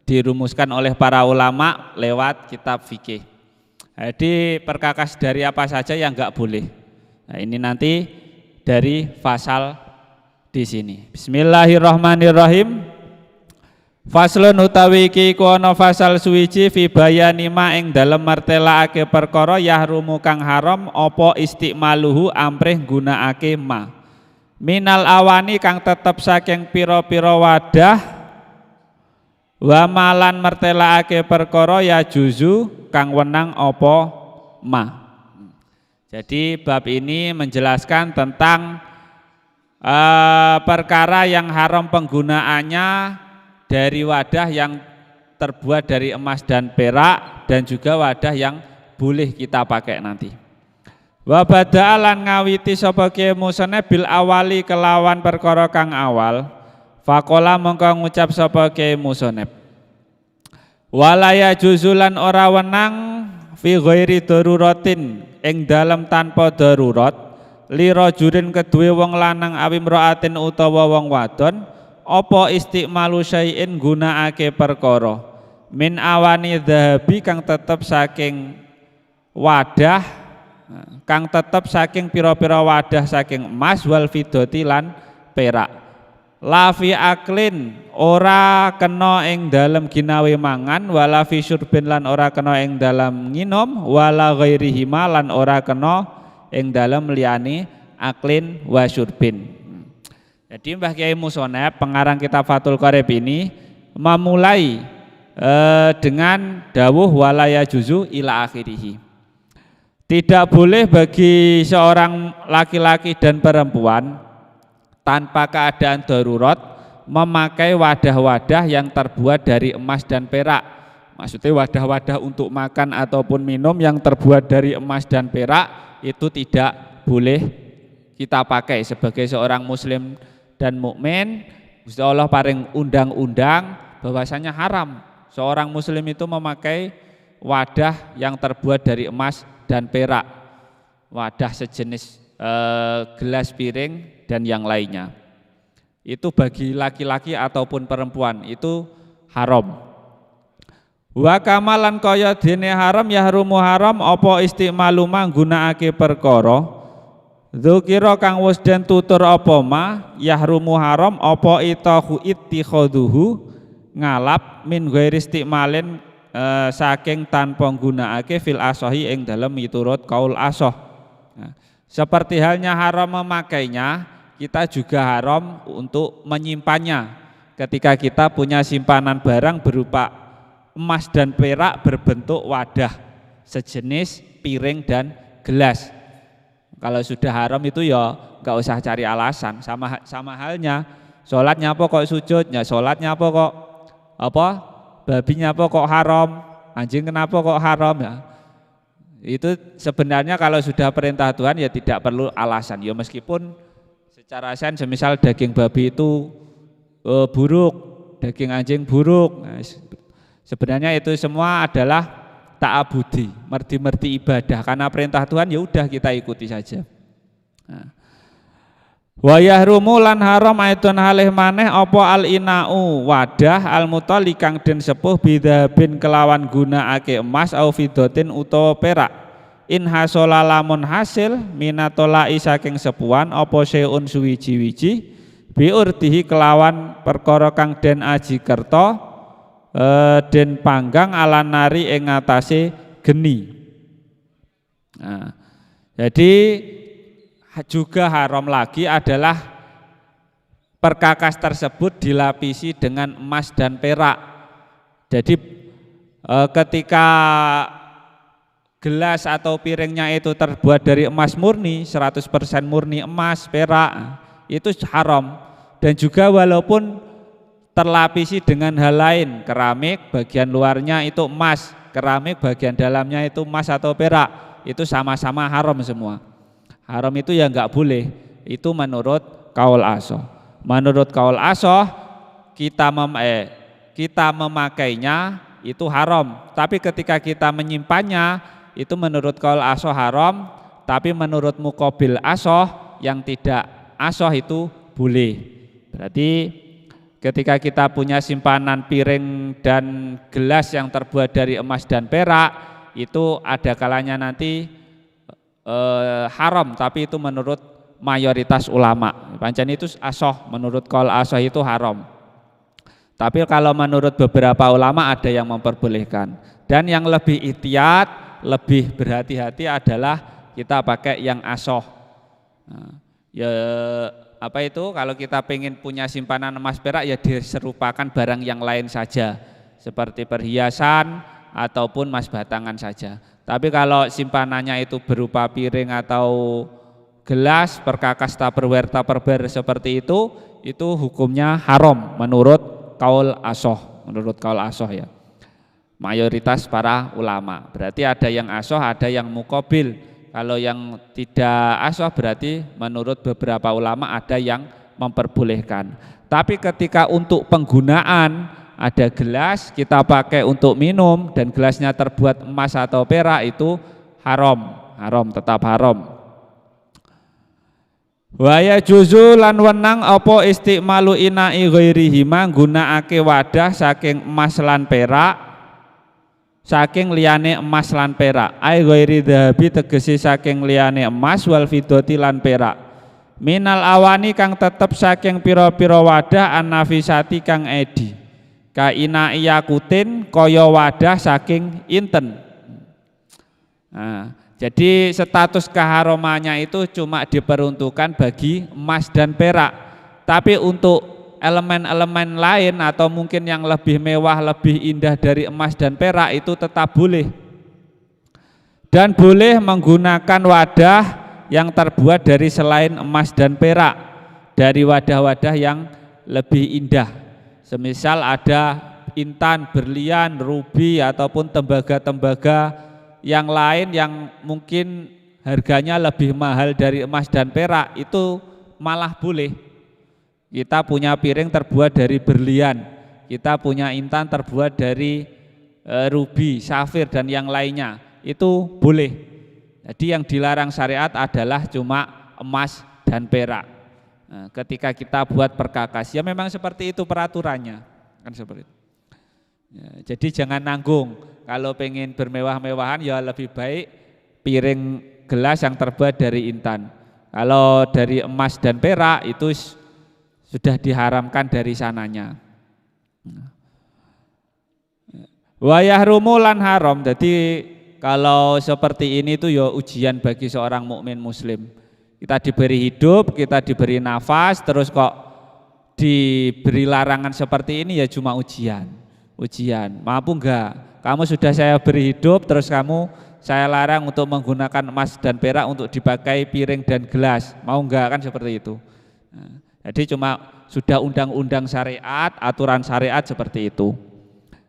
dirumuskan oleh para ulama lewat kitab fikih. Jadi perkakas dari apa saja yang enggak boleh. Nah, ini nanti dari fasal di sini. Bismillahirrahmanirrahim. Faslun utawi iki iku ana fasal suwiji fi bayani ma ing dalem martelake perkara yahrumu kang haram apa istimaluhu amprih gunakake ma. Minal awani kang tetep saking pira-pira wadah wa malan martelake perkara ya juzu kang wenang apa ma. Jadi bab ini menjelaskan tentang perkara yang haram penggunaannya dari wadah yang terbuat dari emas dan perak dan juga wadah yang boleh kita pakai nanti. Wa bada'alan ngawiti sapa ki musane bil awali kelawan perkara kang awal. Faqala mongko ngucap sapa ki musane. Walaya juzulan ora wenang fi ghairi daruratin ing dalem tanpa darurat li rajulin kedue wong lanang awim raatin utawa wong wadon apa istimalu syai'in gunakake perkara min awani dhahabi kang tetep saking wadah kang tetep saking pira-pira wadah saking emas wal fiddati lan perak la fi aklin ora kena ing dalem ginawe mangan wala fi syurbin lan ora kena ing dalem nginum wala ghairihi lan ora kena ing dalem liyane aklin wa syurbin. Jadi Mbah Kiai Musonep pengarang kitab Fathul Qorib ini memulai dengan dawuh walaya juzu ila akhirih. Tidak boleh bagi seorang laki-laki dan perempuan tanpa keadaan darurat memakai wadah-wadah yang terbuat dari emas dan perak. Maksudnya wadah-wadah untuk makan ataupun minum yang terbuat dari emas dan perak itu tidak boleh kita pakai sebagai seorang muslim dan mukmin. Gusti Allah paring undang-undang bahwasanya haram seorang muslim itu memakai wadah yang terbuat dari emas dan perak, wadah sejenis gelas piring dan yang lainnya. Itu bagi laki-laki ataupun perempuan itu haram. Wa kamalan kaya dene haram yahrumu haram apa istimalu manggunakake perkara dzukira kang wis den tutur apa ma yahrumu haram apa itahu ittikhaduhu ngalap min ghairi istimalin saking tanpa nggunakake fil asahi ing dalem miturut kaul asah. Nah, seperti halnya haram memakainya, kita juga haram untuk menyimpannya. Ketika kita punya simpanan barang berupa emas dan perak berbentuk wadah sejenis piring dan gelas. Kalau sudah haram itu ya nggak usah cari alasan. Sama halnya sholatnya apa kok sujudnya, sholatnya apa kok babinya apa kok haram, anjing kenapa kok haram ya. Itu sebenarnya kalau sudah perintah Tuhan ya tidak perlu alasan. Ya meskipun secara sains semisal daging babi itu buruk, daging anjing buruk. Nah, sebenarnya itu semua adalah ta'abudi, merti-merti ibadah karena perintah Tuhan ya udah kita ikuti saja. Nah. Wa yahrumu lan haram aitun halih maneh apa al inau wadah al mutali kang den sepuh bidhabin kelawan gunakake emas au fiddatin utawa perak. In hasala lamun hasil minatolai saking sepuhan apa seun suwiji-wiji biurdihi kelawan perkara kang den aji kerta den panggang ala nari ing ngatasé geni. Nah, jadi juga haram lagi adalah perkakas tersebut dilapisi dengan emas dan perak. Jadi ketika gelas atau piringnya itu terbuat dari emas murni, 100% murni emas, perak, itu haram. Dan juga walaupun terlapisi dengan hal lain, keramik bagian luarnya itu emas, keramik bagian dalamnya itu emas atau perak, itu sama-sama haram semua. Haram itu ya enggak boleh, itu menurut kaul asah. Menurut kaul asah kita memakainya itu haram, tapi ketika kita menyimpannya itu menurut kaul asah haram, tapi menurut muqabil asah yang tidak asah itu boleh. Berarti ketika kita punya simpanan piring dan gelas yang terbuat dari emas dan perak, itu ada kalanya nanti haram, tapi itu menurut mayoritas ulama. Pancen itu asoh, menurut qaul asoh itu haram. Tapi kalau menurut beberapa ulama ada yang memperbolehkan. Dan yang lebih ihtiyat, lebih berhati-hati adalah kita pakai yang asoh. Nah, ya apa itu? Kalau kita pengen punya simpanan emas perak ya diserupakan barang yang lain saja, seperti perhiasan ataupun emas batangan saja. Tapi kalau simpanannya itu berupa piring atau gelas, perkakas, tupperware seperti itu hukumnya haram menurut qaul asoh, ya. Mayoritas para ulama. Berarti ada yang asoh, ada yang muqabil. Kalau yang tidak asoh berarti menurut beberapa ulama ada yang memperbolehkan. Tapi ketika untuk penggunaan ada gelas kita pakai untuk minum dan gelasnya terbuat emas atau perak itu haram, tetap haram. Wa yajuzu lan wenang apa istimalu ina'i ghairihi nggunakake wadah saking emas lan perak, saking liyane emas lan perak. Ai ghairi dhahabi tegese saking liyane emas wal fiddati lan perak. Minal awani kang tetep saking pira-pira wadah annafisati kang edi. Ka ina'i yakutin kaya wadah saking inten. Nah, jadi status keharomannya itu cuma diperuntukkan bagi emas dan perak. Tapi untuk elemen-elemen lain atau mungkin yang lebih mewah, lebih indah dari emas dan perak itu tetap boleh. Dan boleh menggunakan wadah yang terbuat dari selain emas dan perak, dari wadah-wadah yang lebih indah. Semisal ada intan, berlian, rubi ataupun tembaga-tembaga yang lain yang mungkin harganya lebih mahal dari emas dan perak, itu malah boleh. Kita punya piring terbuat dari berlian, kita punya intan terbuat dari rubi, safir dan yang lainnya, itu boleh. Jadi yang dilarang syariat adalah cuma emas dan perak. Nah, ketika kita buat perkakas ya memang seperti itu peraturannya, kan seperti itu. Ya, jadi jangan nanggung. Kalau pengen bermewah-mewahan ya lebih baik piring gelas yang terbuat dari intan. Kalau dari emas dan perak itu sudah diharamkan dari sananya. Wa yahrumu lan haram. Jadi kalau seperti ini itu ya ujian bagi seorang mukmin muslim. Kita diberi hidup, kita diberi nafas, terus kok diberi larangan seperti ini ya cuma ujian. Mampu enggak? Kamu sudah saya beri hidup, terus saya larang untuk menggunakan emas dan perak untuk dipakai piring dan gelas. Mau enggak? Kan seperti itu. Nah, jadi cuma sudah undang-undang syariat, aturan syariat seperti itu.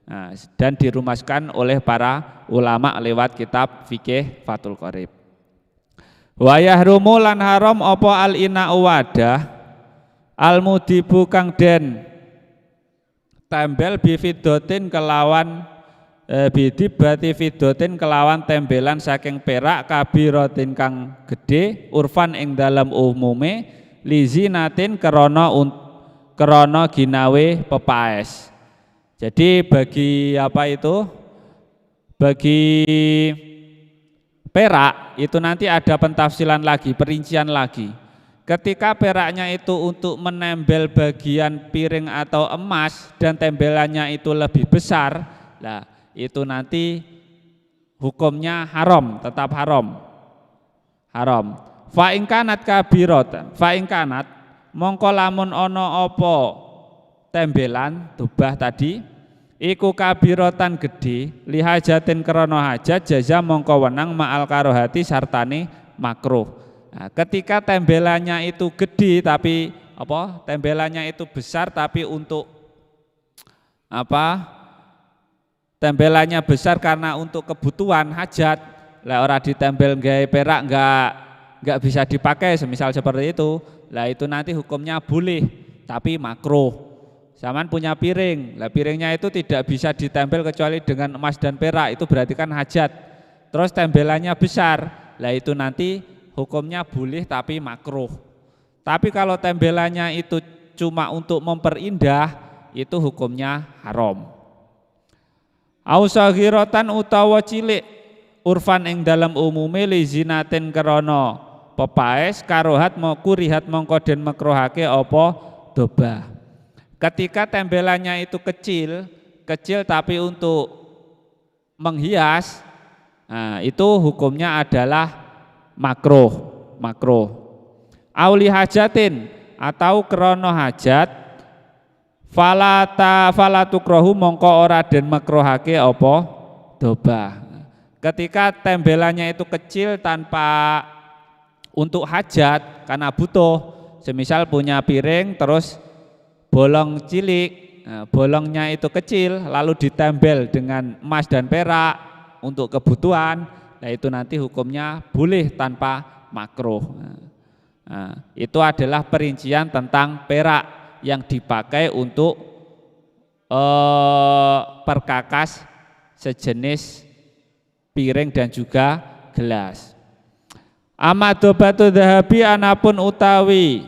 Nah, dan dirumuskan oleh para ulama lewat kitab fikih Fathul Qorib. Wa yahrumu lan haram apa al ina'u wadah al mudibu kang den tembel bifidotin kelawan bidibati fidotin kelawan tembelan saking perak kabirotin kang gede urfan ing dalam umume lizinatin krana ginawe pepaes. Jadi bagi apa itu? Bagi perak itu nanti ada pentafsilan lagi, perincian lagi. Ketika peraknya itu untuk menempel bagian piring atau emas dan tembelannya itu lebih besar, lah itu nanti hukumnya haram, tetap haram. Fa in kanat kabiratan, fa in kanat mongko lamun ana apa tembelan tubah tadi iku kabiratan gede lihajatin krana hajat jaza mongko wenang ma'al karohati sartane makruh. Nah, ketika tembelannya itu gede tapi tembelannya itu besar tapi untuk tembelannya besar karena untuk kebutuhan hajat, lah ora ditempel gawe perak enggak bisa dipakai semisal seperti itu. Lah itu nanti hukumnya boleh tapi makruh. Zaman punya piring, lah piringnya itu tidak bisa ditempel kecuali dengan emas dan perak, itu berarti kan hajat. Terus tembelannya besar, lah itu nanti hukumnya boleh tapi makruh. Tapi kalau tembelannya itu cuma untuk memperindah, itu hukumnya haram. Au saghiratan utawa cilik urfan ing dalam umume li zinatin krana pepaes karohat mau kurihat mongko den makruhake apa dobah. Ketika tembelannya itu kecil tapi untuk menghias, nah, itu hukumnya adalah makruh. Auli hajatin atau krono hajat falatukrohu mongko ora den makruhake apa dobah. Ketika tembelannya itu kecil tanpa untuk hajat karena butuh, semisal punya piring terus bolong cilik, nah, bolongnya itu kecil lalu ditempel dengan emas dan perak untuk kebutuhan, nah itu nanti hukumnya boleh tanpa makruh. Nah, itu adalah perincian tentang perak yang dipakai untuk perkakas sejenis piring dan juga gelas. Amadobatu dhahabi anapun utawi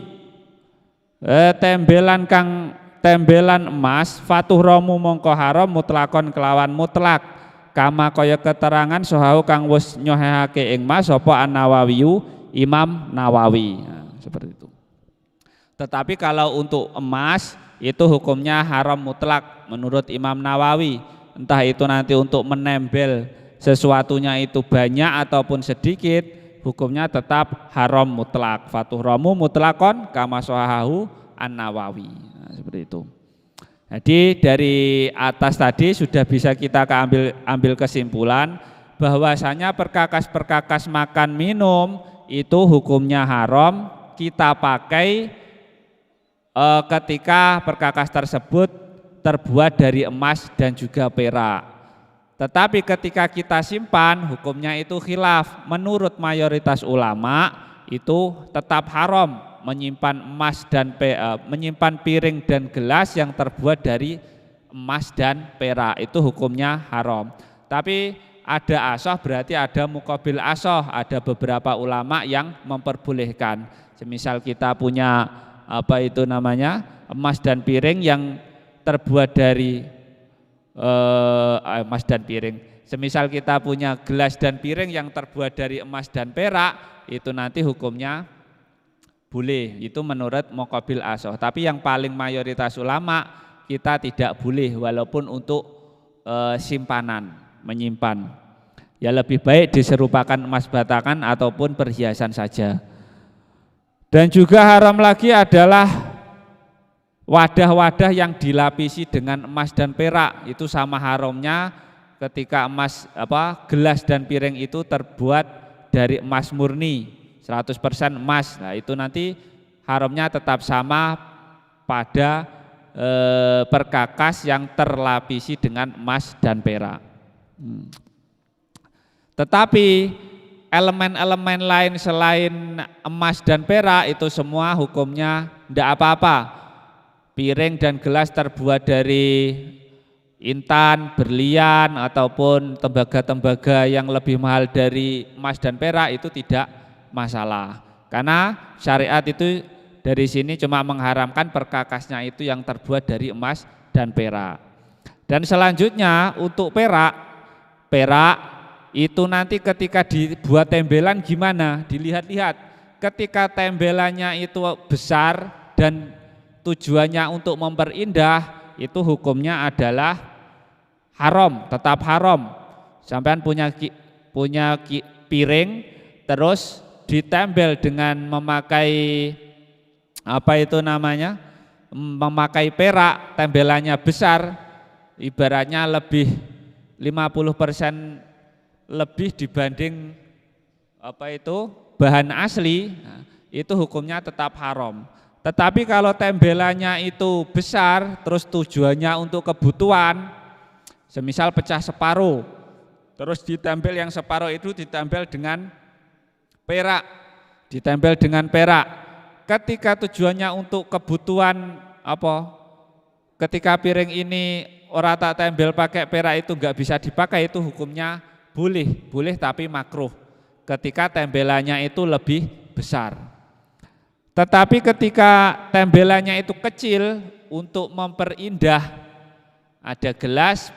tembelan emas fatuhromu mongko haram mutlakon kelawan mutlak kama kaya keterangan sohau kang wis nyohehake ing mas sapa An-Nawawiyu Imam Nawawi. Nah, seperti itu. Tetapi kalau untuk emas itu hukumnya haram mutlak menurut Imam Nawawi. Entah itu nanti untuk menempel sesuatunya itu banyak ataupun sedikit, hukumnya tetap haram mutlak. Fatuhramu mutlakon kama sohahu An-Nawawi. Nah, seperti itu. Jadi dari atas tadi sudah bisa kita ambil kesimpulan bahwasanya perkakas makan minum itu hukumnya haram kita pakai ketika perkakas tersebut terbuat dari emas dan juga perak. Tetapi ketika kita simpan hukumnya itu khilaf. Menurut mayoritas ulama itu tetap haram menyimpan emas dan menyimpan piring dan gelas yang terbuat dari emas dan perak, itu hukumnya haram. Tapi ada asoh, berarti ada muqabil asoh, ada beberapa ulama yang memperbolehkan. Semisal kita punya emas dan piring yang terbuat dari emas dan piring. Semisal kita punya gelas dan piring yang terbuat dari emas dan perak, itu nanti hukumnya boleh, itu menurut muqabil asoh. Tapi yang paling mayoritas ulama kita tidak boleh walaupun untuk simpanan, menyimpan. Ya lebih baik diserupakan emas batangan ataupun perhiasan saja. Dan juga haram lagi adalah wadah-wadah yang dilapisi dengan emas dan perak, itu sama haramnya ketika gelas dan piring itu terbuat dari emas murni. 100% emas, nah itu nanti haramnya tetap sama pada perkakas yang terlapisi dengan emas dan perak. Tetapi elemen-elemen lain selain emas dan perak itu semua hukumnya tidak apa-apa. Piring dan gelas terbuat dari intan, berlian ataupun tembaga-tembaga yang lebih mahal dari emas dan perak itu tidak masalah, karena syariat itu dari sini cuma mengharamkan perkakasnya itu yang terbuat dari emas dan perak. Dan selanjutnya untuk perak itu nanti ketika dibuat tembelan gimana, dilihat-lihat. Ketika tembelannya itu besar dan tujuannya untuk memperindah, itu hukumnya adalah haram, tetap haram. Sampean punya piring terus ditempel dengan memakai memakai perak, tembelannya besar, ibaratnya lebih 50% lebih dibanding bahan asli, nah, itu hukumnya tetap haram. Tetapi kalau tembelannya itu besar terus tujuannya untuk kebutuhan, semisal pecah separuh terus ditempel yang separuh itu ditempel dengan perak, ketika tujuannya untuk kebutuhan ketika piring ini ora tak tempel pakai perak itu enggak bisa dipakai, itu hukumnya boleh tapi makruh ketika tembelannya itu lebih besar. Tetapi ketika tembelannya itu kecil, untuk memperindah ada gelas